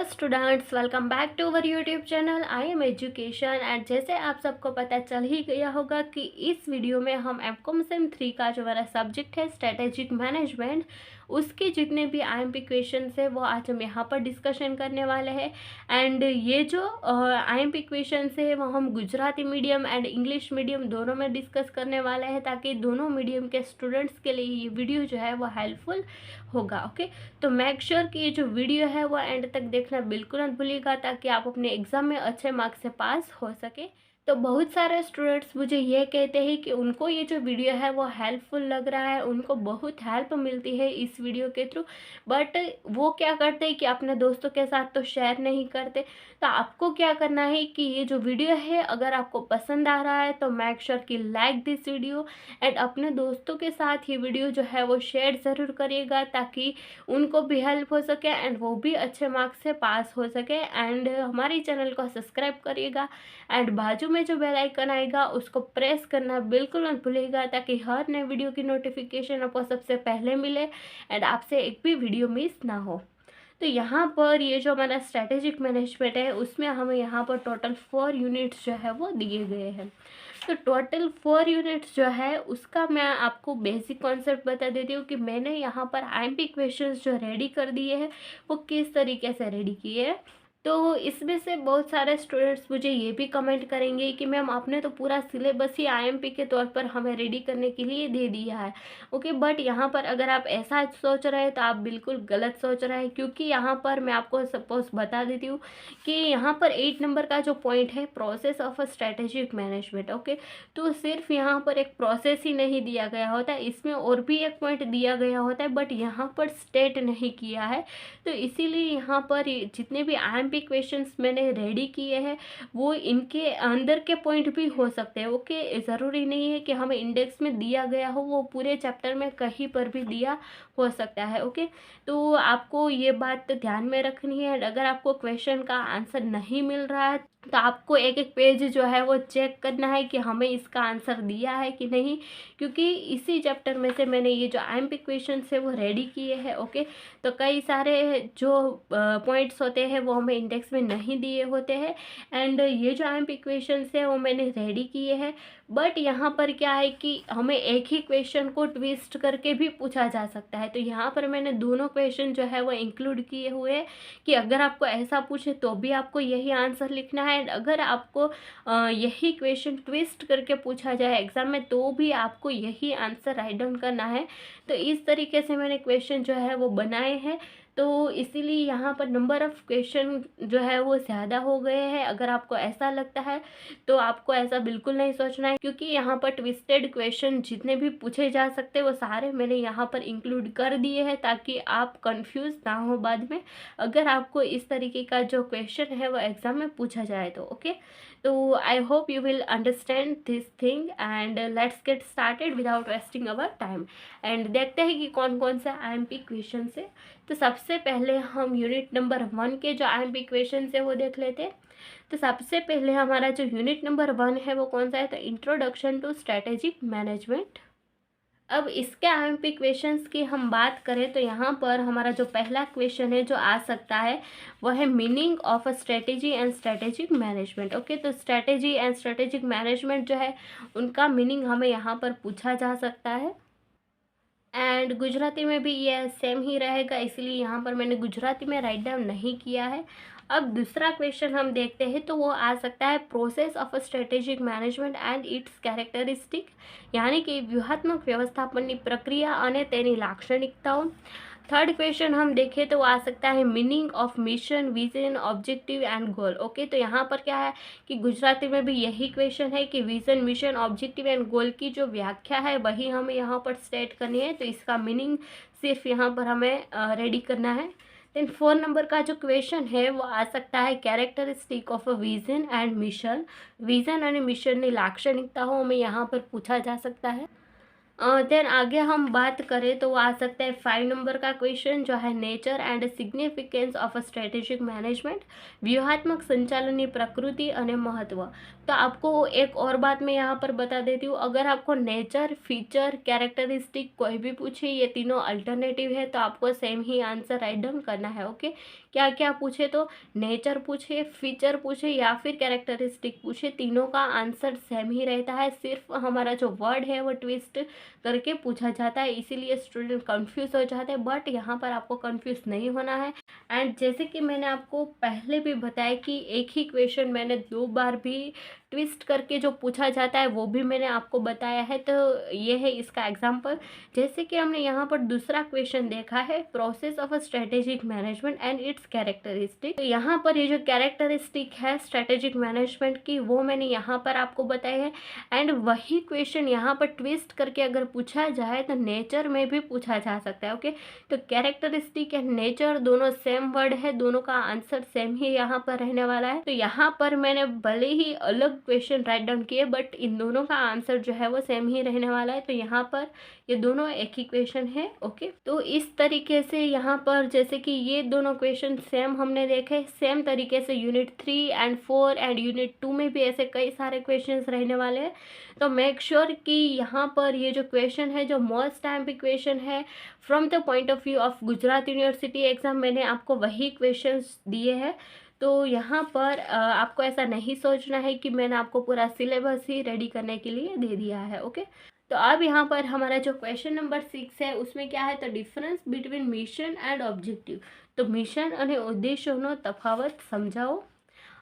Students, welcome back to our YouTube channel I am education. And जैसे आप सबको पता चल ही गया होगा कि इस वीडियो में हम एमकॉम सेम 3 का जो हमारा सब्जेक्ट है स्ट्रेटेजिक मैनेजमेंट, उसके जितने भी आईएमपी क्वेश्चंस है वो आज हम यहाँ पर डिस्कशन करने वाले हैं। एंड ये जो आईएमपी क्वेश्चंस है वो हम Gujarati medium and English medium दोनों में डिस्कस करने वाले हैं, ताकि दोनों मीडियम के स्टूडेंट्स के लिए ये वीडियो जो है वो हेल्पफुल होगा। ओके, तो मेक श्योर कि ये जो वीडियो है वो एंड तक देखना बिल्कुल मत भूलिएगा, ताकि आप अपने एग्ज़ाम में अच्छे मार्क्स से पास हो सके। तो बहुत सारे स्टूडेंट्स मुझे ये कहते हैं कि उनको ये जो वीडियो है वो हेल्पफुल लग रहा है, उनको बहुत हेल्प मिलती है इस वीडियो के थ्रू, बट वो क्या करते हैं कि अपने दोस्तों के साथ तो शेयर नहीं करते। तो आपको क्या करना है कि ये जो वीडियो है अगर आपको पसंद आ रहा है तो मेक श्योर कि लाइक दिस वीडियो एंड अपने दोस्तों के साथ ये वीडियो जो है वो शेयर ज़रूर करिएगा, ताकि उनको भी हेल्प हो सके एंड वो भी अच्छे मार्क्स से पास हो सके। एंड हमारे चैनल को सब्सक्राइब करिएगा एंड बाजू में जो बेल आइकन आएगा उसको प्रेस करना बिल्कुल मत भूलिएगा, ताकि हर नए वीडियो की नोटिफिकेशन आपको सबसे पहले मिले एंड आपसे एक भी वीडियो मिस ना हो। तो यहाँ पर ये जो हमारा स्ट्रैटेजिक मैनेजमेंट है उसमें हमें यहाँ पर टोटल 4 यूनिट्स जो है वो दिए गए हैं। तो टोटल 4 यूनिट्स जो है उसका मैं आपको बेसिक कॉन्सेप्ट बता देती हूँ कि मैंने यहाँ पर आईएमपी क्वेश्चंस जो रेडी कर दिए हैं वो किस तरीके से रेडी किए हैं। तो इसमें से बहुत सारे स्टूडेंट्स मुझे ये भी कमेंट करेंगे कि मैम आपने तो पूरा सिलेबस ही आईएमपी के तौर पर हमें रेडी करने के लिए दे दिया है। ओके, बट यहाँ पर अगर आप ऐसा सोच रहे हैं तो आप बिल्कुल गलत सोच रहे हैं, क्योंकि यहाँ पर मैं आपको सपोज बता देती हूँ कि यहाँ पर 8 नंबर का जो पॉइंट है process of a strategic management. Okay, तो सिर्फ यहाँ पर एक प्रोसेस ही नहीं दिया गया होता है, इसमें और भी एक पॉइंट दिया गया होता है, बट यहाँ पर स्टेट नहीं किया है। तो इसीलिए यहाँ पर जितने भी आईएमपी क्वेश्चंस मैंने रेडी किए हैं वो इनके अंदर के पॉइंट भी हो सकते हैं। ओके, ज़रूरी नहीं है कि हमें इंडेक्स में दिया गया हो, वो पूरे चैप्टर में कहीं पर भी दिया हो सकता है। ओके, तो आपको ये बात ध्यान में रखनी है। अगर आपको क्वेश्चन का आंसर नहीं मिल रहा है तो आपको एक एक पेज जो है वो चेक करना है कि हमें इसका आंसर दिया है कि नहीं, क्योंकि इसी चैप्टर में से मैंने ये जो आईएमपी क्वेश्चंस है वो रेडी किए हैं। ओके, तो कई सारे जो पॉइंट्स होते हैं वो हमें इंडेक्स में नहीं दिए होते हैं एंड ये जो आईएमपी क्वेश्चंस है वो मैंने रेडी किए हैं। बट यहाँ पर क्या है कि हमें एक ही क्वेश्चन को ट्विस्ट करके भी पूछा जा सकता है, तो यहाँ पर मैंने दोनों क्वेश्चन जो है वो इंक्लूड किए हुए हैं कि अगर आपको ऐसा पूछे तो भी आपको यही आंसर लिखना है एंड अगर आपको यही क्वेश्चन ट्विस्ट करके पूछा जाए एग्ज़ाम में तो भी आपको यही आंसर राइट डाउन करना है। तो इस तरीके से मैंने क्वेश्चन जो है वो बनाए हैं, तो इसीलिए यहाँ पर नंबर ऑफ़ क्वेश्चन जो है वो ज़्यादा हो गए हैं। अगर आपको ऐसा लगता है तो आपको ऐसा बिल्कुल नहीं सोचना है, क्योंकि यहाँ पर ट्विस्टेड क्वेश्चन जितने भी पूछे जा सकते हैं वो सारे मैंने यहाँ पर इंक्लूड कर दिए हैं, ताकि आप कंफ्यूज ना हो बाद में अगर आपको इस तरीके का जो क्वेश्चन है वो एग्ज़ाम में पूछा जाए तो। ओके, तो I hope you will understand this thing and let's get started without wasting our time and देखते हैं कि कौन कौन से आईएमपी क्वेश्चन है। तो सबसे पहले हम यूनिट नंबर 1 के जो आईएमपी क्वेश्चन है वो देख लेते हैं। तो सबसे पहले हमारा जो यूनिट नंबर 1 है वो कौन सा है, तो इंट्रोडक्शन टू स्ट्रेटेजिक मैनेजमेंट। अब इसके आईएमपी क्वेश्चंस की हम बात करें तो यहाँ पर हमारा जो पहला क्वेश्चन है जो आ सकता है वह है meaning of a strategy and strategic management. Okay, तो स्ट्रेटेजी एंड स्ट्रेटेजिक मैनेजमेंट जो है उनका मीनिंग हमें यहाँ पर पूछा जा सकता है एंड गुजराती में भी ये सेम ही रहेगा, इसलिए यहाँ पर मैंने गुजराती में राइट डाउन नहीं किया है। अब दूसरा क्वेश्चन हम देखते हैं तो वो आ सकता है process of a strategic management and it's characteristic, यानी कि व्यूहात्मक व्यवस्थापनની प्रक्रिया અને તેની લાક્ષણિકતાઓ। थर्ड क्वेश्चन हम देखें तो आ सकता है meaning of mission, vision, objective and goal. Okay, तो यहाँ पर क्या है कि गुजराती में भी यही क्वेश्चन है कि विजन, मिशन, ऑब्जेक्टिव एंड गोल की जो व्याख्या है वही हमें यहाँ पर स्टेट करनी है, तो इसका मीनिंग सिर्फ यहाँ पर हमें रेडी करना है। देन 4 नंबर का जो क्वेश्चन है वो आ सकता है characteristic of a vision and mission, vision और मिशन ની લાક્ષણિકતાઓ हमें यहाँ पर पूछा जा सकता है। देन आगे हम बात करें तो वो आ सकता है 5 नंबर का क्वेश्चन जो है nature and significance of a strategic management, व्यूहात्मक संचालन की प्रकृति और महत्व। तो आपको एक और बात मैं यहाँ पर बता देती हूँ, अगर आपको नेचर, फीचर, कैरेक्टरिस्टिक कोई भी पूछे, ये तीनों अल्टरनेटिव है, तो आपको सेम ही आंसर राइट डाउन करना है। ओके, क्या क्या पूछे तो नेचर पूछे, फीचर पूछे या फिर कैरेक्टरिस्टिक पूछे, तीनों का आंसर सेम ही रहता है, सिर्फ हमारा जो वर्ड है वो ट्विस्ट करके पूछा जाता है, इसीलिए स्टूडेंट कंफ्यूज हो जाते हैं। बट यहाँ पर आपको कंफ्यूज नहीं होना है। एंड जैसे कि मैंने आपको पहले भी बताया कि एक ही क्वेश्चन मैंने 2 बार भी ट्विस्ट करके जो पूछा जाता है वो भी मैंने आपको बताया है। तो ये है इसका एग्जाम्पल। जैसे कि हमने यहाँ पर दूसरा क्वेश्चन देखा है, process of a strategic management and it's characteristic. तो यहाँ पर ये जो कैरेक्टरिस्टिक है स्ट्रेटेजिक मैनेजमेंट की, वो मैंने यहाँ पर आपको बताई है। एंड वही क्वेश्चन यहाँ पर ट्विस्ट करके अगर पूछा जाए तो नेचर में भी पूछा जा सकता है। ओके, तो कैरेक्टरिस्टिक एंड नेचर दोनों सेम वर्ड है, दोनों का आंसर सेम ही यहाँ पर रहने वाला है। तो यहाँ पर मैंने भले ही अलग क्वेश्चन राइट डाउन किए, बट इन दोनों का आंसर जो है वो सेम ही रहने वाला है। तो यहाँ पर ये दोनों एक ही क्वेश्चन है। ओके, तो इस तरीके से यहाँ पर जैसे कि ये दोनों क्वेश्चन सेम हमने देखे, सेम तरीके से यूनिट 3 एंड 4 एंड यूनिट 2 में भी ऐसे कई सारे क्वेश्चन रहने वाले हैं। तो मेक श्योर कि यहाँ पर ये जो क्वेश्चन है, जो मोस्ट टाइम पे क्वेश्चन है from the point of view of Gujarat university exam, मैंने आपको वही क्वेश्चंस दिए हैं। तो यहाँ पर आपको ऐसा नहीं सोचना है कि मैंने आपको पूरा सिलेबस ही रेडी करने के लिए दे दिया है। ओके, तो अब यहाँ पर हमारा जो क्वेश्चन नंबर 6 है उसमें क्या है, तो difference between mission and objective. तो मिशन और उद्देश्यों तफावत समझाओ।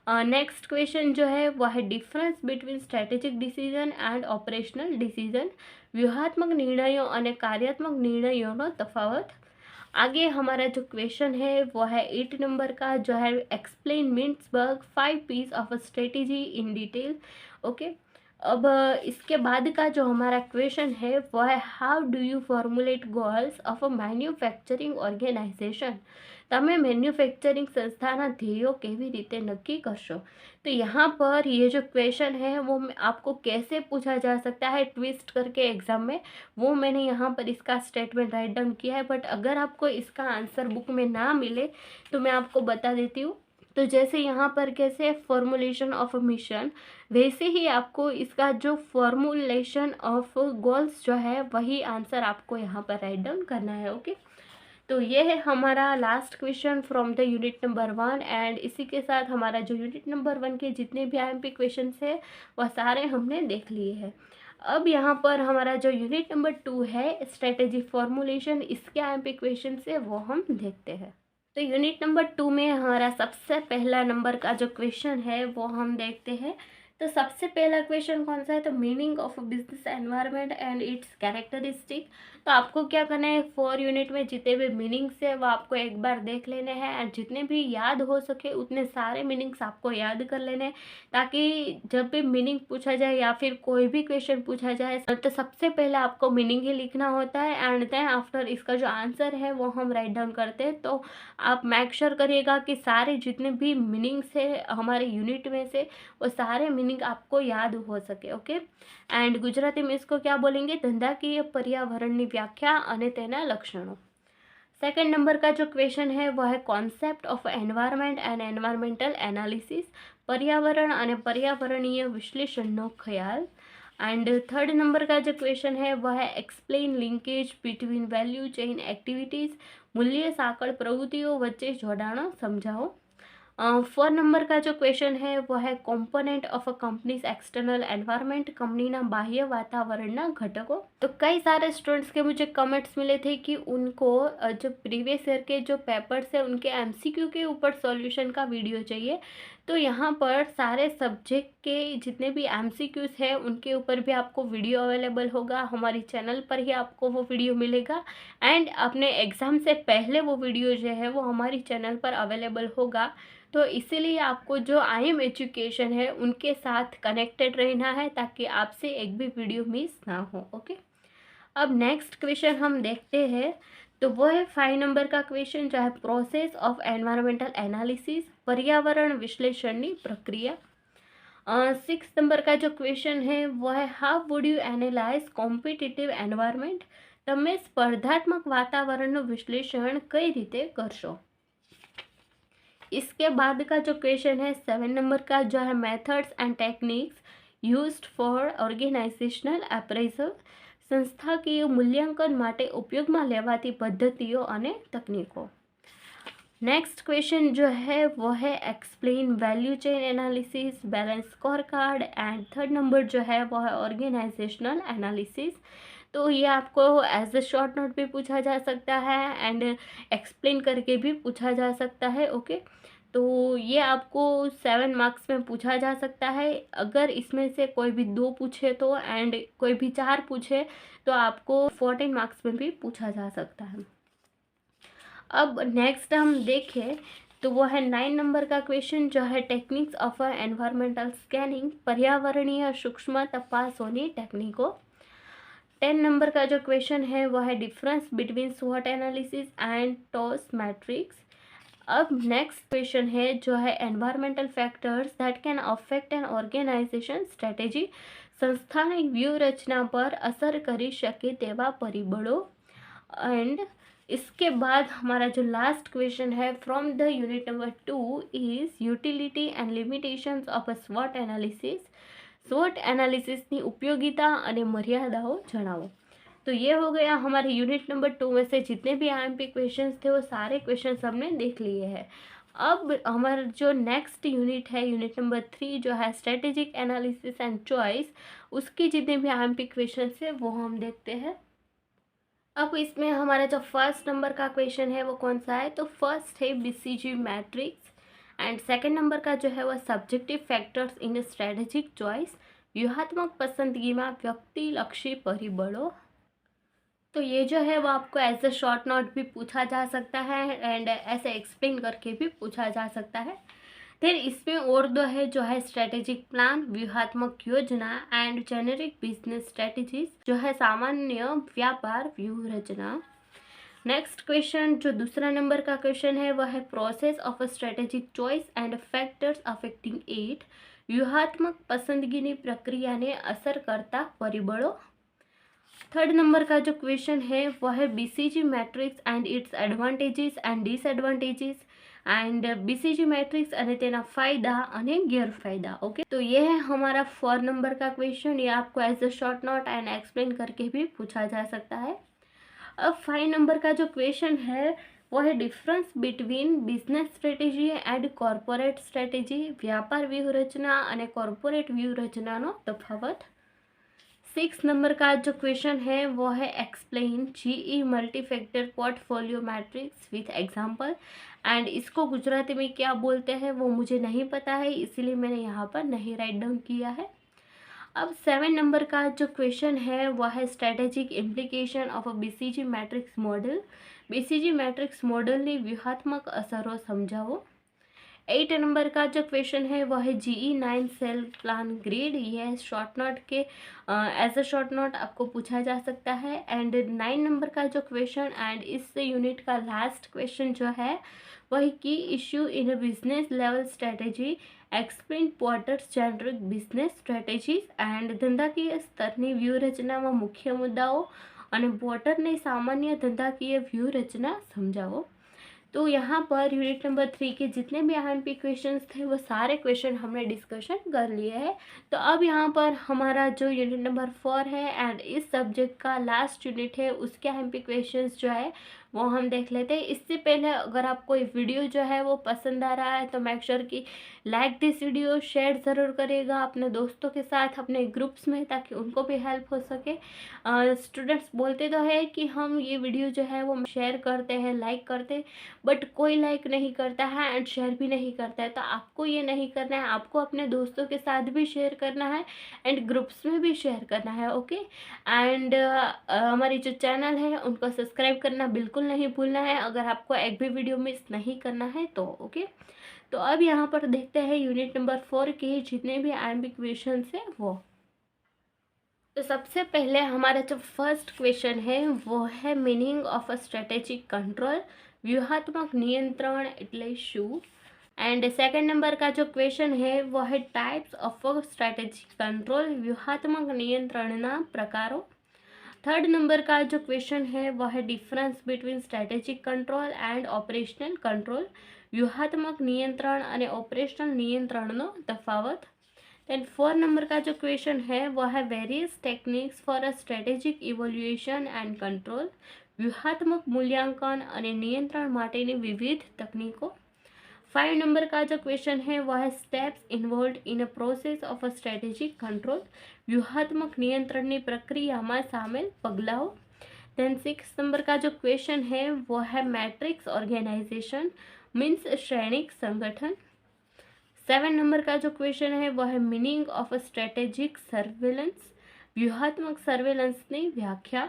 नेक्स्ट क्वेश्चन जो है वह है difference between strategic decision and operational decision, व्यूहात्मक निर्णयों और कार्यात्मक निर्णयों तफावत। आगे हमारा जो क्वेश्चन है वो है 8 नंबर का, जो है explain Mintzberg 5 piece of a strategy in detail. Okay, अब इसके बाद का जो हमारा क्वेश्चन है वो है how do you formulate goals of a manufacturing organisation. તમે મેન્યુફેક્ચરિંગ સંસ્થાના ધ્યેયો કેવી રીતે નક્કી કરશો। तो यहाँ पर ये जो क्वेश्चन है वो आपको कैसे पूछा जा सकता है ट्विस्ट करके एग्जाम में, वो मैंने यहाँ पर इसका स्टेटमेंट राइट डाउन किया है। बट अगर आपको इसका आंसर बुक में ना मिले तो मैं आपको बता देती हूँ। तो जैसे यहाँ पर कैसे फॉर्मुलेशन ऑफ अ मिशन, वैसे ही आपको इसका जो फॉर्मुलेशन ऑफ गोल्स जो है वही आंसर आपको यहाँ पर राइट डाउन करना है। ओके, तो ये है हमारा last question from the unit number 1। And इसी के साथ हमारा जो यूनिट नंबर 1 के जितने भी आईएमपी क्वेश्चन है वह सारे हमने देख लिए हैं। अब यहाँ पर हमारा जो यूनिट नंबर 2 है स्ट्रेटेजी फॉर्मुलेशन, इसके आईएमपी क्वेश्चन है वो हम देखते हैं। तो यूनिट नंबर 2 में हमारा सबसे पहला नंबर का जो क्वेश्चन है वो हम देखते हैं। तो सबसे पहला क्वेश्चन कौन सा है, तो meaning of business environment and it's characteristic. तो आपको क्या करना है, 4 यूनिट में जितने भी मीनिंग्स है वो आपको एक बार देख लेने हैं, एंड जितने भी याद हो सके उतने सारे मीनिंग्स आपको याद कर लेने हैं, ताकि जब भी मीनिंग पूछा जाए या फिर कोई भी क्वेश्चन पूछा जाए तो सबसे पहले आपको मीनिंग ही लिखना होता है, एंड देन आफ्टर इसका जो आंसर है वो हम राइट डाउन करते हैं। तो आप मेक श्योर करिएगा कि सारे जितने भी मीनिंग्स है हमारे यूनिट में से वो सारे मीनिंग आपको याद हो सके। ओके, एंड गुजराती में इसको क्या बोलेंगे, धंधाकीय पर्यावरणनी व्याख्या અને તેના લક્ષણો। सेकंड नंबर का जो क्वेश्चन है वो है concept of environment and environmental analysis, पर्यावरण અને पर्यावरणीय विश्लेषणનો ख्याल। एंड थर्ड नंबर का जो क्वेश्चन है वह है explain linkage between value chain activities, मूल्य साकड़ प्रवृत्तियों वच्चे जोड़ाणो समझाओ। 4 नंबर का जो क्वेश्चन है वो है component of a companies external environment, company ना बाह्य वातावरण घटकों। तो कई सारे स्टूडेंट्स के मुझे कमेंट्स मिले थे कि उनको जो प्रीवियस ईयर के जो पेपर्स है उनके एमसीक्यू के ऊपर सॉल्यूशन का वीडियो चाहिए। तो यहाँ पर सारे सब्जेक्ट के जितने भी एमसीक्यूज है उनके ऊपर भी आपको वीडियो अवेलेबल होगा, हमारी चैनल पर ही आपको वो वीडियो मिलेगा। एंड अपने एग्ज़ाम से पहले वो वीडियो जो है वो हमारी चैनल पर अवेलेबल होगा। तो इसीलिए आपको जो आईएम एजुकेशन है उनके साथ कनेक्टेड रहना है, ताकि आपसे एक भी वीडियो मिस ना हो। ओके, अब नेक्स्ट क्वेश्चन हम देखते हैं। तो वो है 5 नंबर का क्वेश्चन, जो है प्रोसेस ऑफ एनवायरमेंटल एनालिसिस, पर्यावरण विश्लेषण की प्रक्रिया। सिक्स नंबर का जो क्वेश्चन है वो है, how would you analyse competitive environment? તમે સ્પર્ધાત્મક વાતાવરણનું વિશ્લેષણ કઈ રીતે કરશો? इसके बाद का जो क्वेश्चन है सेवन नंबर का, जो है methods and techniques used for organisational appraisal, સંસ્થાકીય મૂલ્યાંકન માટે ઉપયોગમાં લેવાતી પદ્ધતિઓ અને તકનીકો. नेक्स्ट क्वेश्चन जो है वो है, explain value chain analysis, balance score card. And third number जो है वो है ऑर्गेनाइजेशनल एनालिसिस. तो ये आपको एज अ शॉर्ट नोट भी पूछा जा सकता है एंड एक्सप्लेन करके भी पूछा जा सकता है. ओके, तो ये आपको 7 मार्क्स में पूछा जा सकता है. अगर इसमें से कोई भी 2 पूछे तो, एंड कोई भी 4 पूछे तो आपको 14 मार्क्स में भी पूछा जा सकता है. अब नेक्स्ट हम देखें तो वो है 9 नंबर का क्वेश्चन, जो है टेक्निक्स ऑफ एनवायरमेंटल स्कैनिंग, पर्यावरणीय सूक्ष्म तपासोनी टेक्निको. 10 नंबर का जो क्वेश्चन है वो है, डिफरेंस बिटवीन स्वॉट एनालिसिस एंड टॉस मैट्रिक्स. अब नेक्स्ट क्वेश्चन है जो है, environmental factors that can affect an organization strategy, संस्थानी व्यूहरचना पर असर करी शके तेवा परिबळो. एंड इसके बाद हमारा जो लास्ट क्वेश्चन है from the unit number 2 is utility and limitations of a स्वॉट एनालिसिस. स्वॉट एनालिसिसनी उपयोगिता और मर्यादाओं जणावो. तो ये हो गया हमारे यूनिट नंबर 2 में से जितने भी आईएमपी क्वेश्चंस थे वो सारे क्वेश्चंस हमने देख लिए हैं. अब हमारा जो नेक्स्ट यूनिट है, यूनिट नंबर 3, जो है स्ट्रेटेजिक एनालिसिस एंड चॉइस, उसकी जितने भी आईएमपी क्वेश्चंस है वो हम देखते हैं. अब इसमें हमारा जो फर्स्ट नंबर का क्वेश्चन है वो कौन सा है, तो फर्स्ट है BCG matrix. And second number का जो है वो subjective factors in strategic choice, व्यूहात्मक पसंदगी में व्यक्तिलक्षी परिबळों. तो ये जो है वो आपको एज अ शॉर्ट नोट भी पूछा जा सकता है एंड ऐसे एक्सप्लेन करके भी पूछा जा सकता है. फिर इसमें और दो है, जो है स्ट्रेटेजिक प्लान, व्यूहात्मक योजना एंड जेनेरिक बिजनेस स्ट्रेटेजीज, जो है सामान्य व्यापार व्यूह रचना. नेक्स्ट क्वेश्चन जो दूसरा नंबर का क्वेश्चन है वह है, process of a strategic choice and factors affecting it, व्यूहात्मक पसंदगीनी प्रक्रिया ने असर करता परिबळों. थर्ड नंबर का जो क्वेश्चन है वह है, BCG matrix and its advantages and disadvantages, and BCG matrix अने तेना फायदा अने गैरफायदा. ओके, तो ये है हमारा 4 नंबर का क्वेश्चन. ये आपको as a short note and explain करके भी पूछा जा सकता है. अब 5 नंबर का जो क्वेश्चन है वो है, difference between business strategy and corporate strategy, व्यापार व्यूहरचना और कॉर्पोरेट व्यूहरचना नो तफावत. 6 नंबर का जो क्वेश्चन है वो है, explain GE multi factor portfolio matrix with example. And इसको गुजराती में क्या बोलते हैं वो मुझे नहीं पता है, इसीलिए मैंने यहाँ पर नहीं राइट डाउन किया है. अब 7 नंबर का जो क्वेश्चन है वह है, strategic implication of a BCG matrix model, BCG matrix model ની વ્યૂહાત્મક અસરો સમજાવો. 8 नंबर का जो क्वेश्चन है वह है, जीई 9 सेल प्लान ग्रिड. ये शॉर्ट नोट के एज अ शॉर्ट नोट आपको पूछा जा सकता है. एंड 9 नंबर का जो क्वेश्चन एंड इस यूनिट का लास्ट क्वेश्चन जो है वही, key issue in a business level strategy, explain Porter's generic business strategies. And धंधाकीय स्तરની વ્યૂહરચનામાં મુખ્ય મુદ્દાઓ અને પોર્ટરની સામાન્ય ધંધાકીય વ્યૂહરચના સમજાવો. तो यहाँ पर यूनिट नंबर 3 के जितने भी आईएमपी क्वेश्चंस थे वो सारे क्वेश्चन हमने डिस्कशन कर लिए हैं. तो अब यहाँ पर हमारा जो यूनिट नंबर 4 है एंड इस सब्जेक्ट का लास्ट यूनिट है, उसके आईएमपी क्वेश्चंस जो है वो हम देख लेते हैं. इससे पहले अगर आपको ये वीडियो जो है वो पसंद आ रहा है तो मेक श्योर कि लाइक दिस वीडियो, शेयर ज़रूर करेगा अपने दोस्तों के साथ, अपने ग्रुप्स में, ताकि उनको भी हेल्प हो सके. स्टूडेंट्स बोलते तो है कि हम ये वीडियो जो है वो शेयर करते हैं, लाइक करते हैं, बट कोई लाइक नहीं करता है एंड शेयर भी नहीं करता है. तो आपको ये नहीं करना है, आपको अपने दोस्तों के साथ भी शेयर करना है एंड ग्रुप्स में भी शेयर करना है. ओके, एंड हमारी जो चैनल है उनको सब्सक्राइब करना बिल्कुल नहीं भूलना है अगर आपको एक भी वीडियो मिस नहीं करना है तो. ओके, तो अब यहाँ पर देखते हैं यूनिट नंबर 4 के जितने भी आईएमपी क्वेश्चन है वो. तो सबसे पहले हमारा जो फर्स्ट क्वेश्चन है वो है, meaning of a strategic control, व्यूहात्मक नियंत्रण એટલે શું. एंड सेकंड नंबर का जो क्वेश्चन है वो है टाइप्स ऑफ स्ट्रेटेजिक कंट्रोल, व्यूहात्मक नियंत्रणना प्रकारों। थर्ड नंबर का जो क्वेश्चन है वह है difference between strategic control and operational control, व्यूहात्मक नियंत्रण અને ઓપરેશનલ નિયંત્રણનો તફાવત। देन 4 नंबर का जो क्वेश्चन है वह है various techniques for a strategic evaluation and control, व्यूहात्मक मूल्यांकन અને નિયંત્રણ માટેની વિવિધ તકનીકો। 5 नंबर का जो क्वेश्चन है वह है steps involve in a process of a strategic control, व्यूहात्मक नियंत्रणની પ્રક્રિયામાં સામેલ પગલાઓ। देन 6 नंबर का जो क्वेश्चन है वो है मैट्रिक्स ऑर्गेनाइजेशन मीन्स श्रेणिक संगठन। 7 नंबर का जो क्वेश्चन है वो है meaning of a strategic surveillance, व्यूहात्मक सर्वेलेंसની व्याख्या।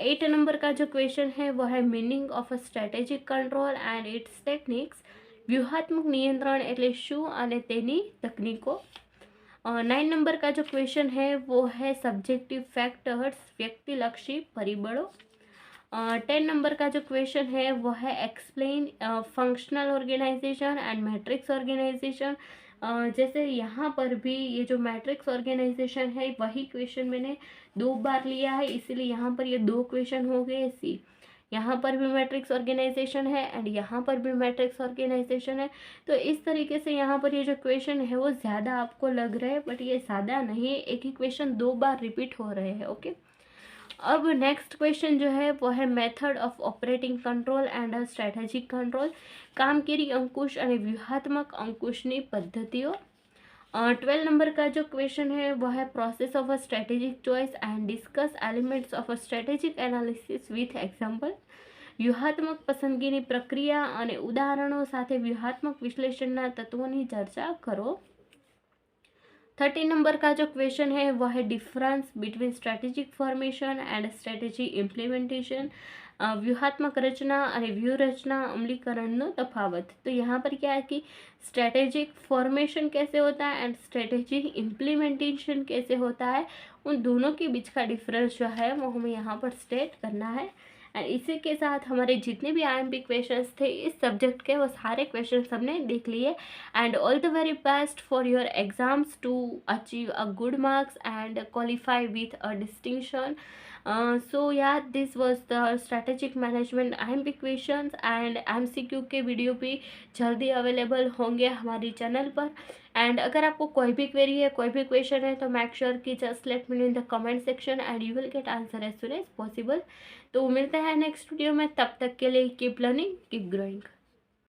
8 नंबर का जो क्वेश्चन है वो है meaning of a strategic control and its techniques, व्यूहात्मक नियंत्रण એટલે શું અને તેની તકનીકો। 9 नंबर का जो क्वेश्चन है वो है सब्जेक्टिव फैक्टर्स, व्यक्तिलक्षी परिबળો। 10 नंबर का जो क्वेश्चन है वो है explain functional organisation and matrix organisation. जैसे यहाँ पर भी ये जो मैट्रिक्स ऑर्गेनाइजेशन है वही क्वेश्चन मैंने 2 बार लिया है, इसीलिए यहाँ पर ये 2 क्वेश्चन हो गए। सी यहाँ पर भी मैट्रिक्स ऑर्गेनाइजेशन है एंड यहाँ पर भी मैट्रिक्स ऑर्गेनाइजेशन है। तो इस तरीके से यहाँ पर ये जो क्वेश्चन है वो ज़्यादा आपको लग रहा है, बट ये ज़्यादा नहीं है, एक ही क्वेश्चन 2 बार रिपीट हो रहे हैं। ओके, अब नेक्स्ट क्वेश्चन जो है वो है method of operating control and strategic control, कामगीरी अंकुश અને વ્યૂહાત્મક અંકુશની પદ્ધતિઓ। 12 नंबर का जो क्वेश्चन है वो है process of a strategic choice and discuss elements of a strategic analysis with example, વ્યૂહાત્મક પસંદગીની પ્રક્રિયા અને ઉદાહરણો સાથે વ્યૂહાત્મક વિશ્લેષણના તત્વોની ચર્ચા કરો। 13 नंबर का जो क्वेश्चन है वह है difference between strategic formation and strategy implementation, व्यूहात्मक रचना और व्यूहरचना अमलीकरणનો तफावत। तो यहाँ पर क्या है कि स्ट्रेटेजिक फॉर्मेशन कैसे होता है एंड स्ट्रेटेजी इम्प्लीमेंटेशन कैसे होता है, उन दोनों के बीच का डिफरेंस जो है वो हमें यहाँ पर स्टेट करना है। एंड इसी के साथ हमारे जितने भी IMP क्वेश्चंस थे इस सब्जेक्ट के वो सारे क्वेश्चन हमने देख लिए। And all the very best for your exams to achieve a good marks and qualify with a distinction. So ya this was the strategic management IMP questions and MCQ के video भी जल्दी available होंगे हमारी channel पर। And अगर आपको कोई भी क्वेरी है, कोई भी क्वेश्चन है, तो मेक श्योर कि just let me know in the comment section and you will get answer as soon as possible. तो मिलते हैं नेक्स्ट वीडियो में, तब तक के लिए कीप लर्निंग कीप ग्रोइंग।